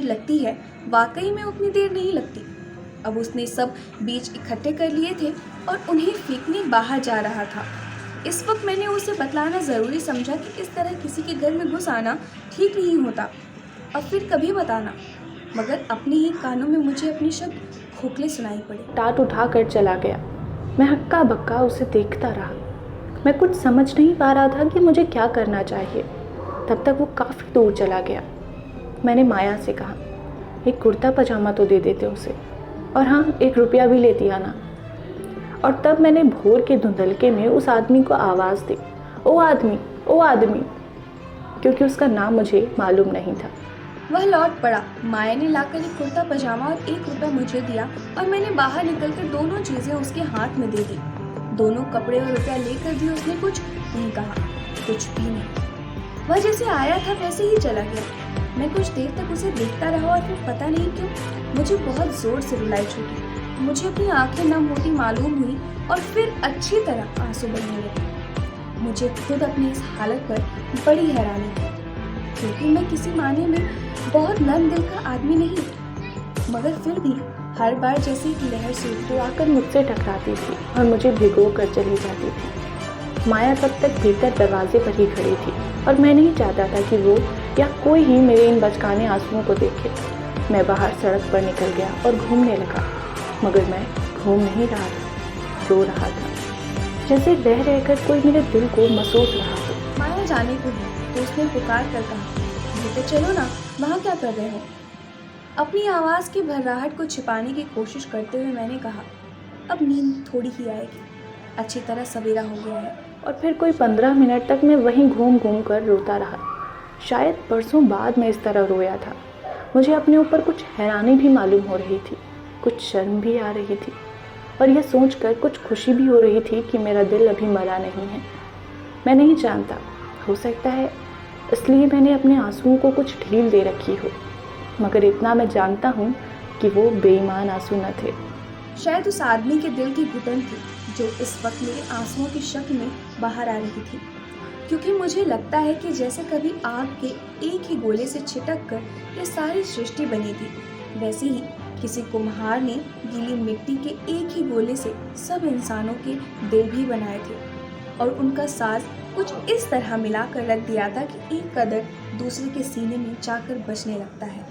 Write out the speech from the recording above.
लगती है, वाकई में उतनी देर नहीं लगती। अब उसने सब बीज इकट्ठे कर लिए थे और उन्हें फेंकने बाहर जा रहा था। इस वक्त मैंने उसे बतलाना ज़रूरी समझा कि इस तरह किसी के घर में घुस आना ठीक नहीं होता, और फिर कभी बताना। मगर अपने ही कानों में मुझे अपने शब्द खोखले सुनाई पड़े। टाट उठा कर चला गया। मैं हक्का बक्का उसे देखता रहा। मैं कुछ समझ नहीं पा रहा था कि मुझे क्या करना चाहिए। तब तक वो काफ़ी दूर चला गया। मैंने माया से कहा, एक कुर्ता पजामा तो दे देते उसे, और हाँ, 1 रुपया भी लेती आना। और तब मैंने भोर के धुंधलके में उस आदमी को आवाज़ दी, ओ आदमी, ओ आदमी, क्योंकि उसका नाम मुझे मालूम नहीं था। वह लौट पड़ा। माया ने लाकर एक कुर्ता पजामा और 1 रुपया मुझे दिया और मैंने बाहर निकलकर दोनों चीज़ें उसके हाथ में दे दी। दोनों कपड़े और रुपया लेकर भी उसने कुछ नहीं कहा, कुछ भी नहीं। वह जैसे आया था वैसे ही चला गया। मैं कुछ देर तक उसे देखता रहा और फिर पता नहीं क्यों मुझे बहुत जोर से रुलाई छूटी। मुझे अपनी आंखें नम होती मालूम हुई और फिर अच्छी तरह आंसू बहने लगे। मुझे खुद अपनी इस हालत पर बड़ी हैरानी थी, क्योंकि मैं किसी मायने में बहुत नर्म दिल का आदमी नहीं, मगर फिर भी हर बार जैसे एक लहर से जो आकर मुझसे टकराती थी और मुझे भिगो कर चली जाती थी। माया तब तक भीतर दरवाजे पर ही खड़ी थी और मैं नहीं चाहता था कि वो या कोई ही मेरे इन बचकाने आंसुओं को देखे। मैं बाहर सड़क पर निकल गया और घूमने लगा, मगर मैं घूम नहीं रहा था, रो रहा था, जैसे रह रहकर कोई मेरे दिल को महसूस रहा हो। माया जाने को ही तो उसने पुकार कर कहा, बेटे चलो ना, वहाँ क्या कर रहे हो? अपनी आवाज़ की भर्राहट को छिपाने की कोशिश करते हुए मैंने कहा, अब नींद थोड़ी ही आएगी, अच्छी तरह सवेरा हो गया है। और फिर कोई 15 मिनट तक मैं वहीं घूम घूम कर रोता रहा। शायद परसों बाद मैं इस तरह रोया था। मुझे अपने ऊपर कुछ हैरानी भी मालूम हो रही थी, कुछ शर्म भी आ रही थी, और यह सोचकर कुछ खुशी भी हो रही थी कि मेरा दिल अभी मरा नहीं है। मैं नहीं जानता, हो सकता है इसलिए मैंने अपने आंसुओं को कुछ ढील दे रखी हो, मगर इतना मैं जानता हूँ कि वो बेईमान आंसू न थे। शायद उस आदमी के दिल की घुटन थी जो इस वक्त मेरे आंसुओं की शक्ल में बाहर आ रही थी, क्योंकि मुझे लगता है कि जैसे कभी आग के एक ही गोले से छिटक कर ये सारी सृष्टि बनी थी, वैसे ही किसी कुम्हार ने गीली मिट्टी के एक ही गोले से सब इंसानों के दिल भी बनाए थे और उनका साज कुछ इस तरह मिलाकर रख दिया था कि एक कदर दूसरे के सीने में जाकर बजने लगता है।